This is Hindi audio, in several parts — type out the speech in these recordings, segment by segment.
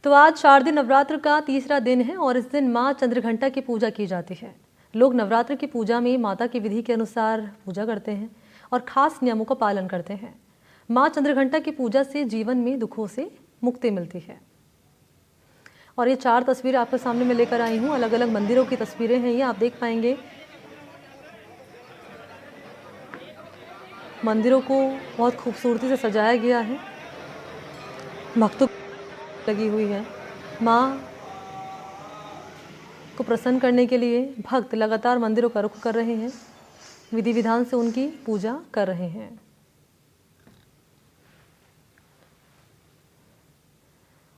तो आज शारदीय नवरात्र का तीसरा दिन है और इस दिन माँ चंद्रघंटा की पूजा की जाती है। लोग नवरात्र की पूजा में माता की विधि के अनुसार पूजा करते हैं और खास नियमों का पालन करते हैं। माँ चंद्रघंटा की पूजा से जीवन में दुखों से मुक्ति मिलती है। और ये 4 तस्वीरें आपके सामने मैं लेकर आई हूँ। अलग अलग मंदिरों की तस्वीरें हैं, ये आप देख पाएंगे। मंदिरों को बहुत खूबसूरती से सजाया गया है, भक्तों लगी हुई है। माँ को प्रसन्न करने के लिए भक्त लगातार मंदिरों का रुख कर रहे हैं, विधि विधान से उनकी पूजा कर रहे हैं।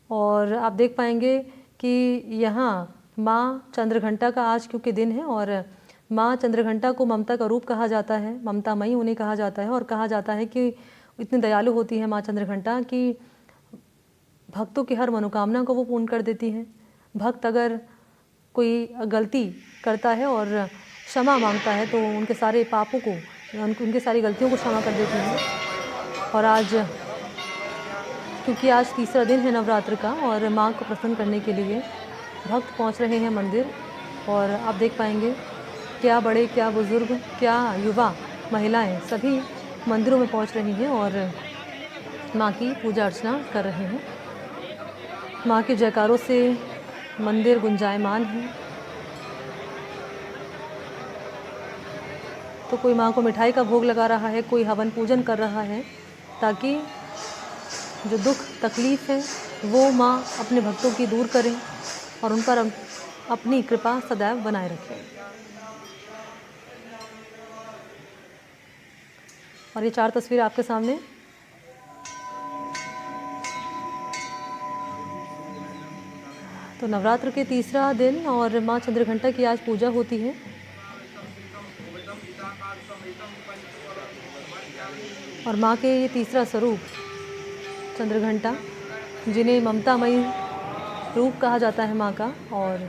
और आप देख पाएंगे कि यहाँ माँ चंद्रघंटा का आज क्योंकि दिन है और माँ चंद्रघंटा को ममता का रूप कहा जाता है, ममतामयी उन्हें कहा जाता है। और कहा जाता है कि इतनी दयालु होती है माँ चंद्रघंटा कि भक्तों की हर मनोकामना को वो पूर्ण कर देती हैं। भक्त अगर कोई गलती करता है और क्षमा मांगता है तो उनके सारे पापों को, उनकी सारी गलतियों को क्षमा कर देती हैं। और आज क्योंकि आज तीसरा दिन है नवरात्र का और माँ को प्रसन्न करने के लिए भक्त पहुँच रहे हैं मंदिर। और आप देख पाएंगे क्या बड़े, क्या बुज़ुर्ग, क्या युवा, महिलाएं सभी मंदिरों में पहुँच रही हैं और माँ की पूजा अर्चना कर रहे हैं। माँ के जयकारों से मंदिर गुंजायमान है। तो कोई माँ को मिठाई का भोग लगा रहा है, कोई हवन पूजन कर रहा है, ताकि जो दुख तकलीफ़ है वो माँ अपने भक्तों की दूर करें और उन पर अपनी कृपा सदैव बनाए रखें। और ये 4 तस्वीरें आपके सामने। तो नवरात्र के तीसरा दिन और माँ चंद्रघंटा की आज पूजा होती है। और माँ के ये तीसरा स्वरूप चंद्रघंटा, जिन्हें ममतामयी रूप कहा जाता है माँ का। और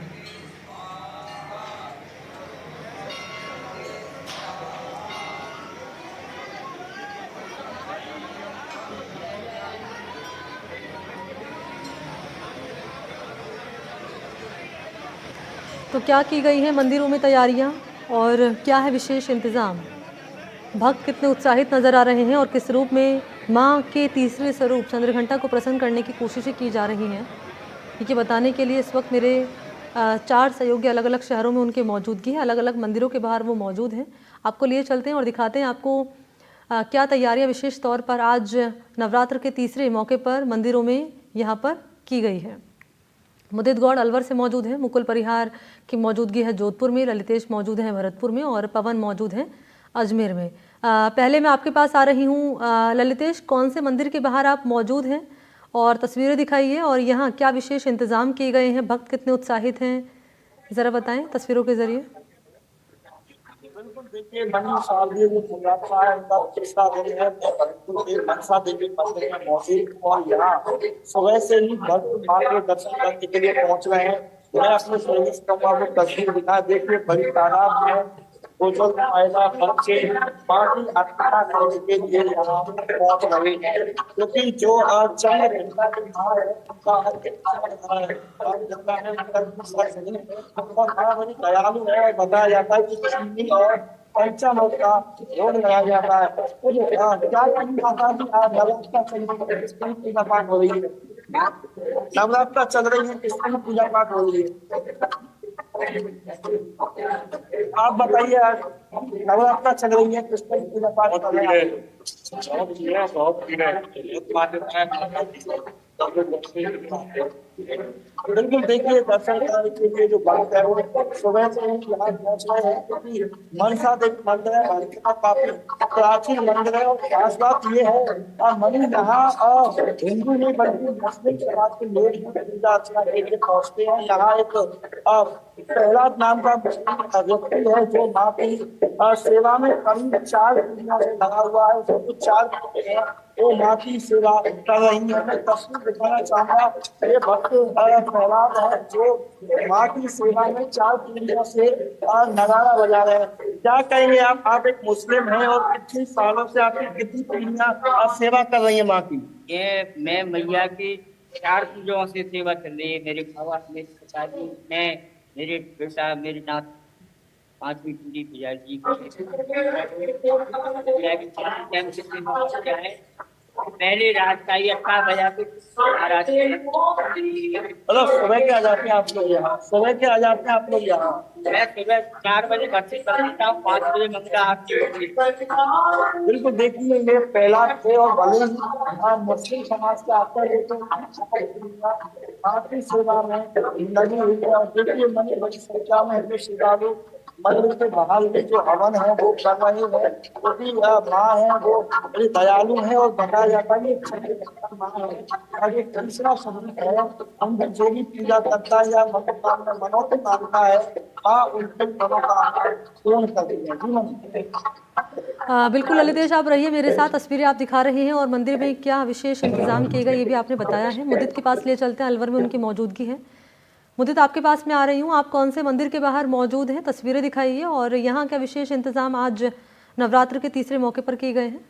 तो क्या की गई है मंदिरों में तैयारियाँ और क्या है विशेष इंतज़ाम, भक्त कितने उत्साहित नज़र आ रहे हैं और किस रूप में माँ के तीसरे स्वरूप चंद्रघंटा को प्रसन्न करने की कोशिशें की जा रही हैं, ये बताने के लिए इस वक्त मेरे 4 सहयोगी अलग अलग शहरों में उनके मौजूदगी है। अलग अलग मंदिरों के बाहर वो मौजूद हैं। आपको लिए चलते हैं और दिखाते हैं आपको क्या तैयारियां विशेष तौर पर आज नवरात्र के तीसरे मौके पर मंदिरों में यहाँ पर की गई है। मुदित गौड़ अलवर से मौजूद हैं, मुकुल परिहार की मौजूदगी है जोधपुर में, ललितेश मौजूद हैं भरतपुर में और पवन मौजूद हैं अजमेर में। पहले मैं आपके पास आ रही हूँ। ललितेश, कौन से मंदिर के बाहर आप मौजूद हैं और तस्वीरें दिखाइए और यहाँ क्या विशेष इंतज़ाम किए गए हैं, भक्त कितने उत्साहित हैं, ज़रा बताएं तस्वीरों के ज़रिए। बिल्कुल, देखिए शारदीय जो नवरात्र है उनका तीसरा दिन है। भरतपुर के मनसा देवी मंदिर में मौजूद और यहाँ सुबह से ही भक्त माँ के दर्शन करने के लिए पहुंच रहे हैं। मैं अपने सहयोगी से कहूंगा वो तस्वीर दिखा, देखिए बड़ी तादाद में बुजुर्ग, महिला, बच्चे माँ की आराधना करने के लिए यहाँ पहुंच रहे हैं, क्योंकि जो चंद्रघंटा की माँ है उनका उनका बड़ी दयालु है। बताया जाता है कि चीनी और पंचामृत का भोग लगाया जाता है। क्या माता की नवरात्र चल रही है, किसकी पूजा पाठ हो रही है? नवरात्र चल रही है, किसकी पूजा पाठ हो रही है? आप बताइए, नवरात्र चल रही है, कृष्ण की पूजा पाठ कर रहे हैं? बिल्कुल, देखिए दर्शन करने के लिए जो भक्त है वो सुबह से ही यहाँ पहुंच रहे हैं, क्योंकि मनसा देवी मंदिर है, भारत का काफी प्राचीन मंदिर है। और खास बात ये है मनी यहाँ हिंदू नहीं बल्कि मुस्लिम समाज के लोग भी पूजा अर्चना के लिए पहुंचते हैं। यहाँ एक प्रहलाद नाम का व्यक्ति है जो माँ की सेवा में करीब 4 पीढ़ियों से लगा हुआ है। उसको कुछ 4 पीढ़ी है वो माँ की सेवा कर रही है। मैं तस्वीर दिखाना चाहूंगा, ये भक्त प्रहलाद है जो माँ की सेवा में 4 पीढ़ियों से नगाड़ा बजा रहे हैं। क्या कहेंगे आप एक मुस्लिम हैं और कितने सालों से आपकी कितनी पीढ़ियां सेवा कर रही है माँ की? ये मैं मैया की 4 पूजाओं से सेवा चल रही है। मेरे बाबा, मेरे पिताजी, मैं, मेरे बेटा, मेरे नाथ, 5वीं पीढ़ी पिताजी टाइम से क्या है, पहले रात का ही 18 बजे महाराज मतलब सुबह के आ जाते हैं आप लोग यहाँ, सुबह के आ जाते हैं आप लोग यहाँ। मैं सुबह 4 बजे घर से चल देता हूँ, 5 बजे मंगला आरती होती है। बिल्कुल, देखिए ये पहला थे और भले ही मुस्लिम समाज के आकर लेकिन आरती सेवा में लगी हुई है। और देखिए मंदिर बड़ी संख्या में जो श्रद्धालु मंदिर के बाहर में जो हवन है वो कर रहे हैं, क्योंकि माँ है वो बड़ी दयालु है और बताया जाता है कि माँ है और ये तीसरा स्वरूप है। हम जो भी पूजा करता है या मनोकामना मनोरथ मांगता है, माँ उनकी मनोकामना पूर्ण करती है। जी मम्मी। बिल्कुल ललितेश, आप रहिए मेरे साथ, तस्वीरें आप दिखा रहे हैं और मंदिर में क्या विशेष इंतजाम किए गए ये भी आपने बताया है। मुदित के पास ले चलते हैं, अलवर में उनकी मौजूदगी है। मुदित, आपके पास में आ रही हूँ, आप कौन से मंदिर के बाहर मौजूद हैं, तस्वीरें दिखाइए और यहाँ क्या विशेष इंतजाम आज नवरात्र के तीसरे मौके पर किए गए हैं।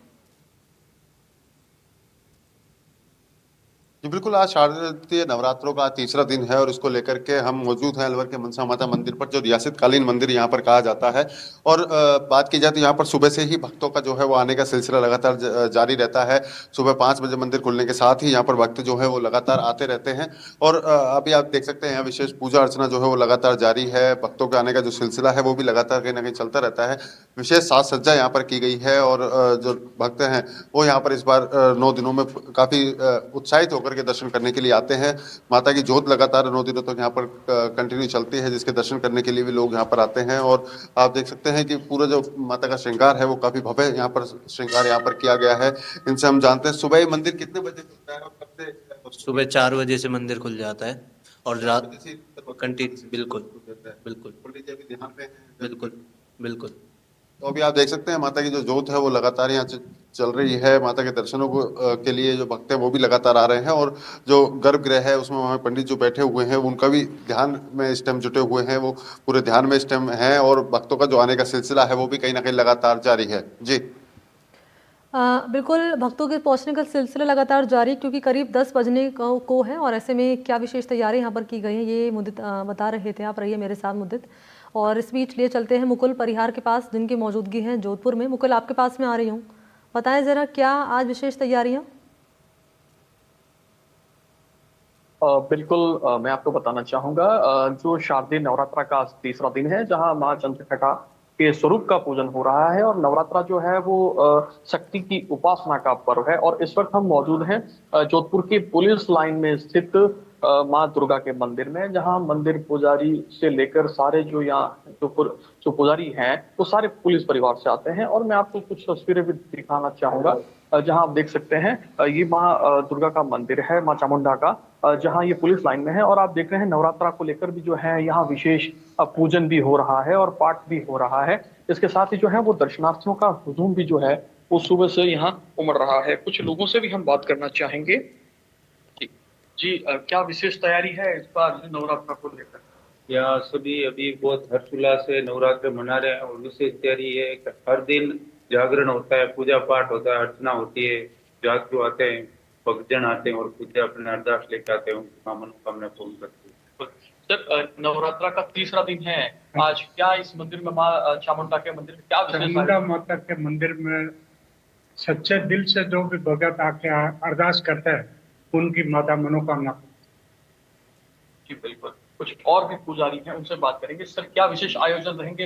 जी बिल्कुल, आज शारदीय नवरात्रों का तीसरा दिन है और इसको लेकर के हम मौजूद हैं अलवर के मनसा माता मंदिर पर, जो रियासतकालीन मंदिर यहाँ पर कहा जाता है। और बात की जाए तो यहाँ पर सुबह से ही भक्तों का जो है वो आने का सिलसिला लगातार जारी रहता है। सुबह 5 बजे मंदिर खुलने के साथ ही यहाँ पर भक्त जो है वो लगातार आते रहते हैं। और अभी आप देख सकते हैं यहाँ विशेष पूजा अर्चना जो है वो लगातार जारी है। भक्तों के आने का जो सिलसिला है वो भी लगातार कहीं ना कहीं चलता रहता है। विशेष साज सज्जा यहाँ पर की गई है और जो भक्त हैं वो यहाँ पर इस बार 9 दिनों में काफी उत्साहित होकर के दर्शन करने के लिए आते हैं। माता की जोत लगातार 9 दिनों तक यहाँ पर कंटिन्यू चलती है, जिसके दर्शन करने के लिए भी लोग यहाँ पर आते हैं। और आप देख सकते हैं कि पूरा जो माता का श्रृंगार है वो काफी भव्य यहाँ पर श्रृंगार यहाँ पर किया गया है। इनसे हम जानते हैं सुबह मंदिर कितने बजे खुलता है और कब से? सुबह 4 बजे से मंदिर खुल जाता है और रात कंटिन्यू। बिल्कुल बिल्कुल ध्यान में बिल्कुल बिल्कुल। तो अभी आप देख सकते हैं माता की जो जोत है वो लगातार यहाँ चल रही है। माता के दर्शनों को के लिए जो भक्त हैं वो भी लगातार आ रहे हैं। और जो गर्भगृह है उसमें हमारे पंडित जो बैठे हुए हैं उनका भी ध्यान में इस टाइम जुटे हुए हैं, वो पूरे ध्यान में इस टाइम हैं और भक्तों का जो आने का सिलसिला है वो भी कहीं ना कहीं लगातार जारी है। जी बिल्कुल, भक्तों के पहुंचने का सिलसिला लगातार जारी, क्योंकि करीब 10 बजने को है और ऐसे में क्या विशेष तैयारी यहाँ पर की गई हैं ये मुदित बता रहे थे। आप रहिए मेरे साथ मुदित, और इस बीच लिए चलते हैं मुकुल परिहार के पास, जिनकी मौजूदगी है जोधपुर में। मुकुल, आपके पास में आ रही हूँ, बताएं ज़रा क्या आज विशेष तैयारियाँ। बिल्कुल, मैं आपको बताना चाहूंगा जो शारदीय नवरात्रा का आज तीसरा दिन है, जहां मां चंद्रघंटा के स्वरूप का पूजन हो रहा है। और नवरात्रा जो है वो शक्ति की उपासना का पर्व है। और इस वक्त हम मौजूद हैं जोधपुर की पुलिस लाइन में स्थित मां दुर्गा के मंदिर में, जहां मंदिर पुजारी से लेकर सारे जो यहाँ जो पुजारी हैं वो सारे पुलिस परिवार से आते हैं। और मैं आपको कुछ तस्वीरें भी दिखाना चाहूंगा जहां आप देख सकते हैं ये मां दुर्गा का मंदिर है, मां चामुंडा का, जहां ये पुलिस लाइन में है। और आप देख रहे हैं नवरात्रा को लेकर भी जो है यहाँ विशेष पूजन भी हो रहा है और पाठ भी हो रहा है। इसके साथ ही जो है वो दर्शनार्थियों का हुजूम भी जो है वो सुबह से यहाँ उमड़ रहा है। कुछ लोगों से भी हम बात करना चाहेंगे। जी क्या विशेष तैयारी है इस बार नवरात्रा को लेकर? यहाँ सभी अभी बहुत हर्षोल्लास से नवरात्र मना रहे हैं और विशेष तैयारी है कि हर दिन जागरण होता है, पूजा पाठ होता है, अर्चना होती है, जागरू आते हैं, भक्तजन आते हैं और पूजा अपने अरदास लेकर आते हैं, उनकी मनोकामना पूर्ण करते हैं। सर, नवरात्रा का तीसरा दिन है आज, क्या इस मंदिर में माँ चामुंडा के मंदिर में क्या विशेष चामुंडा माता के मंदिर में सच्चे दिल से जो भी भगत आके अरदास करता है उनकी माता मनोकामना। जी बिल्कुल, कुछ और भी पुजारी हैं उनसे बात करेंगे। सर, क्या विशेष आयोजन रहेंगे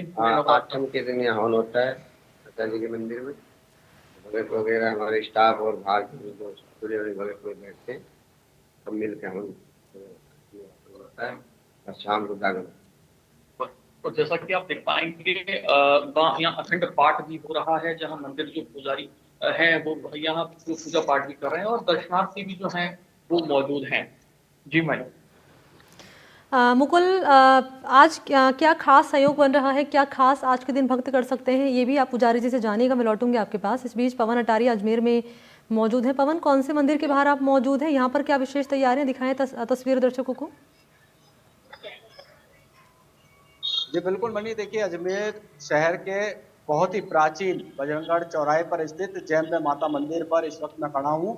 आठम के दिन यहाँ हवन होता है माता जी के मंदिर में। भगत वगैरह हमारे स्टाफ और बाहर के जो जुड़े हुए भगत लोग बैठते हैं, सब मिलकर हवन होता है और शाम को जागरण। तो जैसा कि आप देख पाएंगे यहाँ अखंड पाठ भी हो रहा है, जहाँ मंदिर जो पुजारी हैं वो यहाँ पूजा पाठ भी कर रहे हैं और दर्शनार्थी भी जो हैं वो मौजूद हैं। जी मैडम। मुकुल, आज क्या खास सहयोग बन रहा है, क्या खास आज के दिन भक्त कर सकते हैं, ये भी आप पुजारी जी से जानिएगा। मैं लौटूंगी आपके पास। इस बीच पवन अटारी अजमेर में मौजूद है। पवन, कौन से मंदिर के बाहर आप मौजूद हैं, यहाँ पर क्या विशेष तैयारियां दिखाएं तस्वीर दर्शकों को। जी बिल्कुल मनी, देखिए अजमेर शहर के बहुत ही प्राचीन बजरंगगढ़ चौराहे पर स्थित जैम्बे माता मंदिर पर इस वक्त मैं खड़ा हूँ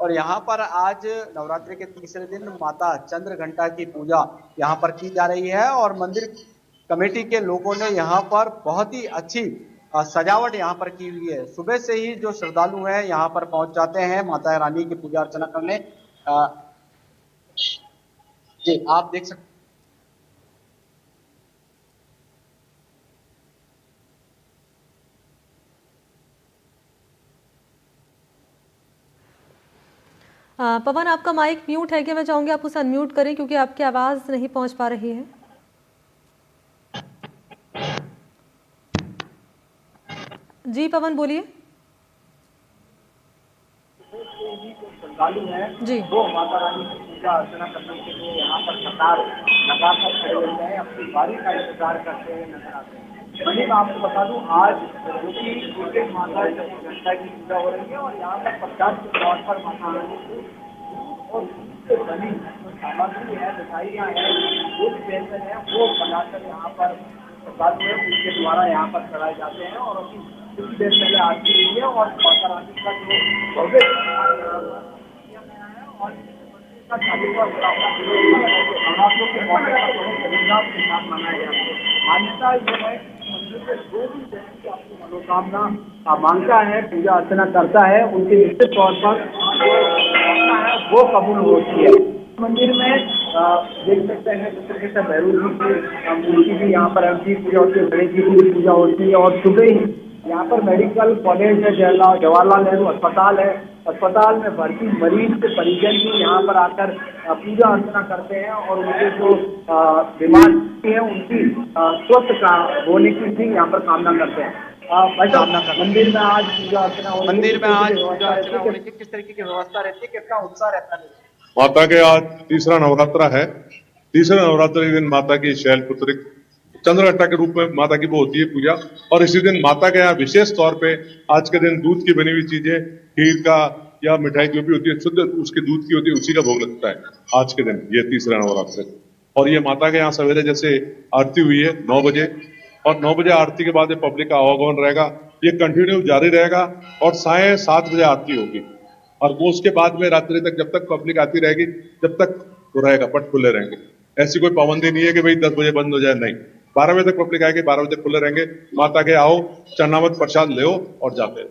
और यहाँ पर आज नवरात्रि के तीसरे दिन माता चंद्रघंटा की पूजा यहाँ पर की जा रही है और मंदिर कमेटी के लोगों ने यहाँ पर बहुत ही अच्छी सजावट यहाँ पर की हुई है। सुबह से ही जो श्रद्धालु हैं यहाँ पर पहुंच जाते हैं माता रानी की पूजा अर्चना करने। जी आप देख सकते पवन, आपका माइक म्यूट है क्या? मैं चाहूँगी आप उसे अनम्यूट करें क्योंकि आपकी आवाज़ नहीं पहुँच पा रही है। जी पवन बोलिए। श्रद्धालु हैं जी वो माता रानी की पूजा अर्चना करने के लिए यहाँ पर कतार लगाकर खड़े होते हैं, अपनी बारी का इंतजार करते हुए नजर आते हैं। वहीं मैं आपको बता दूं आज जो कि एक एक माता चंद्रघंटा की पूजा हो रही है और यहाँ पर प्रसाद के तौर पर माता रानी को और उससे बनी जो सामग्री है, मिठाइयाँ हैं, दूध व्यंजन है, वो बनाकर यहाँ पर श्रद्धालु है उसके द्वारा यहाँ पर चढ़ाए जाते हैं। और अभी कुछ देर पहले आरती हुई है और माता रानी का जो भव्य और का 40वां स्थापना दिवस नवरात्रों के मौके पर बड़े धूमधाम के साथ मनाया जाता है। मान्यता यह है कि मंदिर में जो भी व्यक्ति अपनी मनोकामना मांगता है, पूजा अर्चना करता है, उनके निश्चित तौर पर जो कामना है वो कबूल होती है। मंदिर में देख सकते हैं जिस तरीके से भैरव जी की मूर्ति भी यहाँ पर की पूजा होती है, गणेश जी की भी पूजा होती है और सुबह ही यहाँ पर मेडिकल कॉलेज है, जवाहरलाल नेहरू अस्पताल है, अस्पताल में भर्ती मरीज के परिजन भी यहाँ पर आकर पूजा अर्चना करते हैं और उनके जो बीमार है उनकी स्वस्थ का होने की भी यहाँ पर कामना करते हैं। मंदिर में आज पूजा अर्चना होने की किस तरीके की व्यवस्था रहती है, कितना उत्साह रहता है? माता के आज तीसरा नवरात्रा है। तीसरे नवरात्रि के दिन माता की शैलपुत्री चंद्रघंटा के रूप में माता की वो होती है पूजा। और इसी दिन माता के यहाँ विशेष तौर पे आज के दिन दूध की बनी हुई चीजें, खीर का या मिठाई जो भी होती है शुद्ध उसके दूध की होती है, उसी का भोग लगता है आज के दिन, ये तीसरा नवरात्र। और ये माता के यहाँ सवेरे जैसे आरती हुई है 9 बजे, और 9 बजे आरती के बाद ये पब्लिक का आवागमन रहेगा, ये कंटिन्यू जारी रहेगा और साढ़े 7 बजे आरती होगी और वो उसके बाद में रात्रि तक जब तक पब्लिक आती रहेगी जब तक वो रहेगा, पट खुले रहेंगे। ऐसी कोई पाबंदी नहीं है कि भाई 10 बजे बंद हो जाए, नहीं, 12 बजे तक पब्लिक आएगी, 12 बजे खुले रहेंगे। माता के आओ, चरणामृत प्रसाद ले और जाते हैं।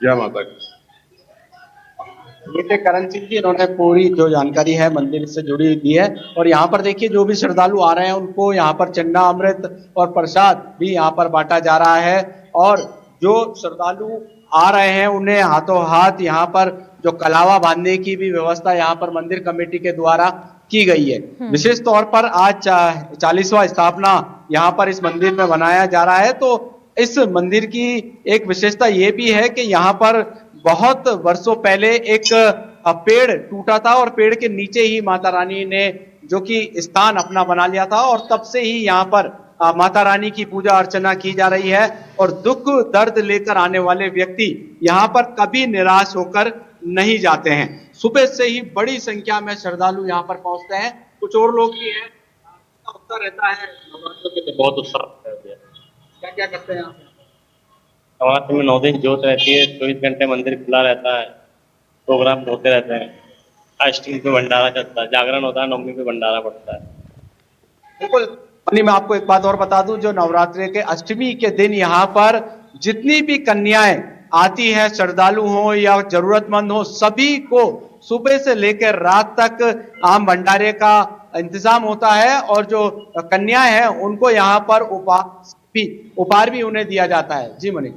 जय माता की। ये थे करण सिंह जी, इन्होंने पूरी जो जानकारी है मंदिर से जुड़ी दी है। और यहाँ पर देखिए जो भी श्रद्धालु आ रहे हैं उनको यहाँ पर चन्ना अमृत और प्रसाद भी यहाँ पर बांटा जा रहा है और जो श्रद्धालु आ रहे हैं उन्हें हाथों हाथ यहाँ पर जो कलावा बांधने की भी व्यवस्था यहाँ पर मंदिर कमेटी के द्वारा की गई है। विशेष तौर पर आज 40वां स्थापना यहाँ पर इस मंदिर में बनाया जा रहा है। तो इस मंदिर की एक विशेषता ये भी है कि यहाँ पर बहुत वर्षों पहले एक पेड़ टूटा था और पेड़ के नीचे ही माता रानी ने जो कि स्थान अपना बना लिया था और तब से ही यहाँ पर माता रानी की पूजा अर्चना की जा रही है। और दुख दर्द लेकर आने वाले व्यक्ति यहाँ पर कभी निराश होकर नहीं जाते हैं। सुबह से ही बड़ी संख्या में श्रद्धालु यहाँ पर पहुंचते हैं। कुछ और लोग भी हैं, उत्साह रहता है बहुत उत्साह। क्या क्या करते हैं आप? नवरात्र में 9 दिन जोत रहती है, 24 घंटे मंदिर खुला रहता है, प्रोग्राम होते रहते हैं, अष्टमी पे भंडारा चलता है, जागरण होता है, नवमी पे भंडारा पड़ता है। बिल्कुल। मैं आपको एक बात और बता दूं, जो नवरात्रि के अष्टमी के दिन यहाँ पर जितनी भी कन्याएं आती है, श्रद्धालु हो या जरूरतमंद हो, सभी को सुबह से लेकर रात तक आम भंडारे का इंतजाम होता है और जो कन्याएं हैं उनको यहाँ पर उपहार भी उन्हें दिया जाता है। जी मनी।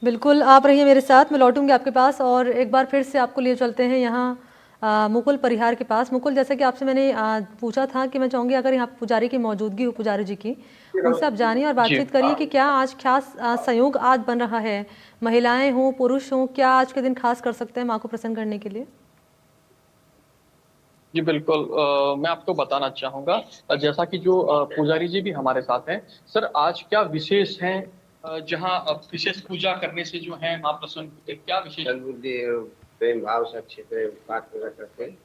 बिल्कुल, आप रहिए मेरे साथ, मैं लौटूंगी आपके पास और एक बार फिर से आपको लिए चलते हैं यहाँ मुकुल परिहार के पास। मुकुल, जैसे कि आपसे मैंने पूछा था कि मैं चाहूँगी अगर यहाँ पुजारी की मौजूदगी हो, पुजारी जी की, उनसे आप जानिए और बातचीत करिए कि क्या आज खास संयोग आज बन रहा है, महिलाएं हों पुरुष हों, क्या आज के दिन खास कर सकते हैं माँ को प्रसन्न करने के लिए? जी बिल्कुल, मैं आपको बताना चाहूँगा जैसा कि जो पुजारी जी भी हमारे साथ हैं। सर आज क्या विशेष है जहाँ विशेष पूजा करने से जो है माँ प्रसन्न होते, क्या विशेष? प्रेम भाव से अच्छे से पाठ पूजा करते हैं।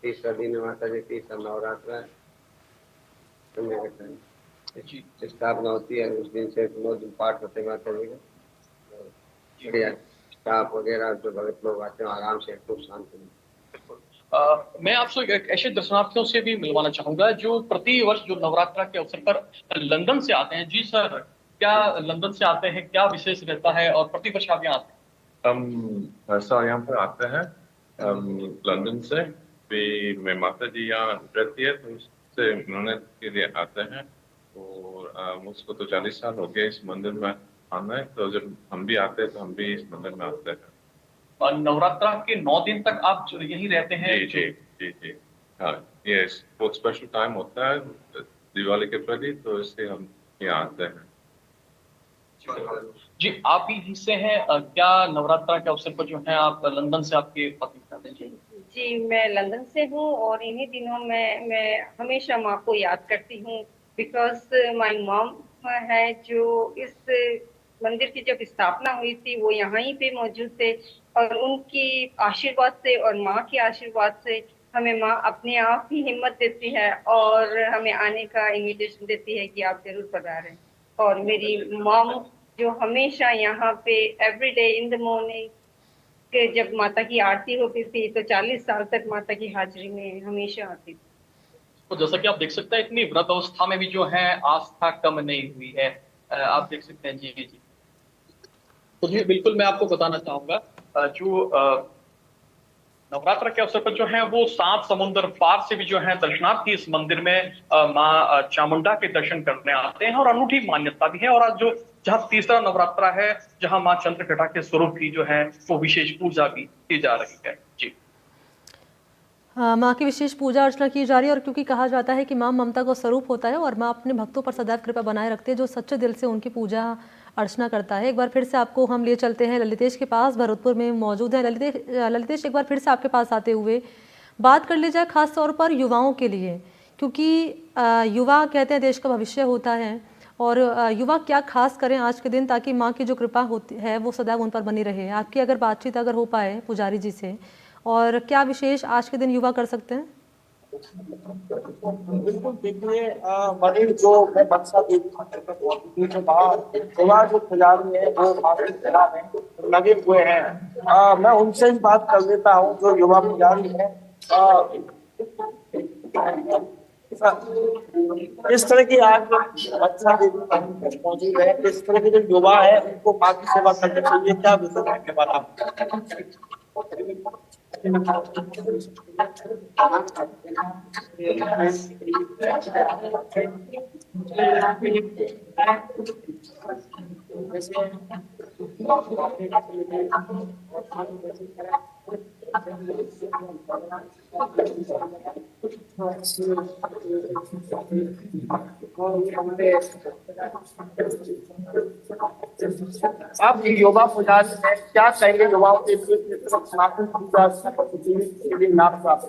30वां दिन माता जी, 30वां नवरात्र स्थापना होती है, उस दिन से 9 दिन पाठ होते माता जी का। स्टाफ वगैरह जो भगत लोग आते हैं आराम से खूब शांति। मैं आपसे एक ऐसे दर्शनार्थियों से भी मिलवाना चाहूंगा जो प्रति वर्ष जो नवरात्रा के अवसर पर लंदन से आते हैं। जी सर, क्या लंदन से आते हैं, क्या विशेष रहता है और प्रति वर्ष आप यहाँ आते हैं? हम ऐसा यहाँ पर आते हैं लंदन से भी। मैं माता जी यहाँ रहती है तो उससे मिलने के लिए आते हैं। और मुझको तो 40 साल हो गए इस मंदिर में आना है, तो जब हम भी आते हैं तो हम भी इस मंदिर में आते हैं। और नवरात्रा के 9 दिन तक आप यहीं रहते हैं? जी जी जी जी हाँ, ये बहुत स्पेशल टाइम होता है दिवाली के प्रति, तो इसलिए हम यहाँ आते हैं। जी, आप भी यहीं से हैं? क्या नवरात्रा के अवसर पर जो है आप लंदन से आपके पति जाते हैं? जी, मैं लंदन से हूँ और इन्हीं दिनों में मैं हमेशा माँ को याद करती हूँ, बिकॉज माय मॉम है जो इस मंदिर की जब स्थापना हुई थी वो यहाँ ही पे मौजूद थे, और उनकी आशीर्वाद से और माँ के आशीर्वाद से हमें माँ अपने आप ही हिम्मत देती है और हमें आने का इन्विटेशन देती है कि आप जरूर पधारें। और मेरी मॉम जो हमेशा यहाँ पे every day in the morning कि जब माता की आरती होती थी तो 40 साल तक माता की हाजिरी में हमेशा आती थी। तो जैसा कि आप देख सकते हैं इतनी व्रत अवस्था में भी जो है आस्था कम नहीं हुई है। आप देख सकते हैं। जी जी। तो जी बिल्कुल मैं आपको बताना चाहूंगा जो नवरात्र के अवसर पर जो है वो 7 समुद्र पार से भी जो है दर्शनार्थी इस मंदिर में माँ चामुंडा के दर्शन करने आते हैं और अनूठी मान्यता भी है। और आज जो जहाँ तीसरा नवरात्रा है जहाँ माँ चंद्रघटा के स्वरूप की जो है वो विशेष पूजा भी की जा रही है। जी माँ की विशेष पूजा अर्चना की जा रही है, और क्योंकि कहा जाता है कि माँ ममता का स्वरूप होता है और माँ अपने भक्तों पर सदैव कृपा बनाए रखते हैं जो सच्चे दिल से उनकी पूजा अर्चना करता है। एक बार फिर से आपको हम लिए चलते हैं ललितेश के पास, भरतपुर में मौजूद है ललितेश एक बार फिर से आपके पास आते हुए बात कर ली जाए खास तौर पर युवाओं के लिए, क्योंकि युवा कहते हैं देश का भविष्य होता है, और युवा क्या खास करें आज के दिन ताकि माँ की जो कृपा होती है वो सदैव उन पर बनी रहे। आपकी अगर बातचीत अगर हो पाए पुजारी जी से, और क्या विशेष आज के दिन युवा कर सकते हैं? बिल्कुल देखिए, मंदिर जो मैं बक्सा देवी जो बाहर जो पुजारी है वो माफी सेवा में लगे हुए हैं। मैं उनसे ही बात कर लेता हूँ जो युवा पुजारी है। इस तरह की आज बक्सा देवी मौजूद है, इस तरह के जो युवा है उनको माँ की सेवा करनी चाहिए, क्या विषय के बाद आप? आप युवा पुजारी में क्या कहेंगे युवाओं के लिए नाम प्राप्त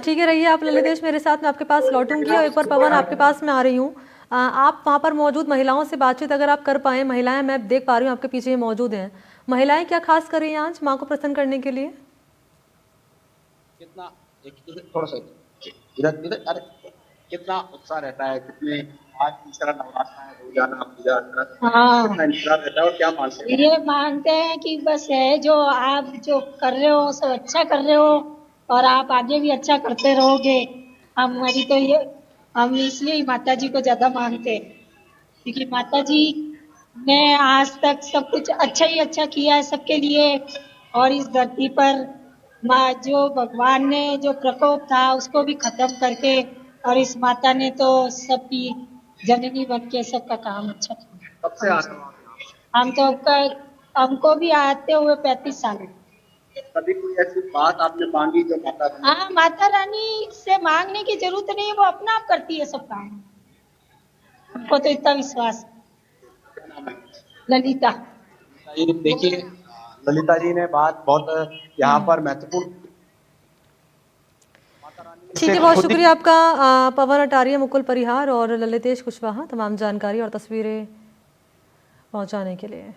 ठीक है, रहिए आप ललितेश मेरे साथ, मैं आपके पास लौटूंगी और एक बार पवन आपके पास मैं आ रही हूँ। आप वहाँ पर मौजूद महिलाओं से बातचीत अगर आप कर पाएँ, महिलाएं मैं देख पा रही हूँ आपके पीछे मौजूद हैं, महिलाएं क्या खास कर रही हैं आज माँ को प्रसन्न करने के लिए? कितना थोड़ा सा इधर अरे कितना उत्साह रहता है, कितने आज तीसरा नवरात्र है, रोजाना पूजा कितना इंतजार रहता है, और क्या मानते हैं? ये मानते हैं कि बस है जो आप जो कर रहे हो सब अच्छा कर रहे हो और आप आगे भी अच्छा करते रहोगे। हमारी तो ये हम इसलिए माता जी को ज्यादा मानते हैं क्योंकि माता जी ने आज तक सब कुछ अच्छा ही अच्छा किया है सबके लिए, और इस धरती पर माँ जो भगवान ने जो प्रकोप था उसको भी खत्म करके, और इस माता ने तो सबकी जननी बन के सबका काम अच्छा किया। हम तो हमको भी आते हुए 35 साल। कभी कोई ऐसी बात आपने मांगी जो माता रानी? हाँ, माता रानी से मांगने की जरूरत नहीं है, वो अपना आप करती है सब काम। हमको तो इतना विश्वास है। ललिता। ये देखिए ललिता जी ने बात बहुत यहाँ पर महत्वपूर्ण। ठीक है, बहुत शुक्रिया आपका पवन अटारिया, मुकुल परिहार और ललितेश कुशवाहा तमाम जानकारी और तस्वीरें पहुंचाने के लिए।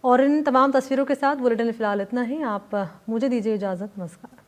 और इन तमाम तस्वीरों के साथ बुलेटिन फिलहाल इतना ही। आप मुझे दीजिए इजाज़त। नमस्कार।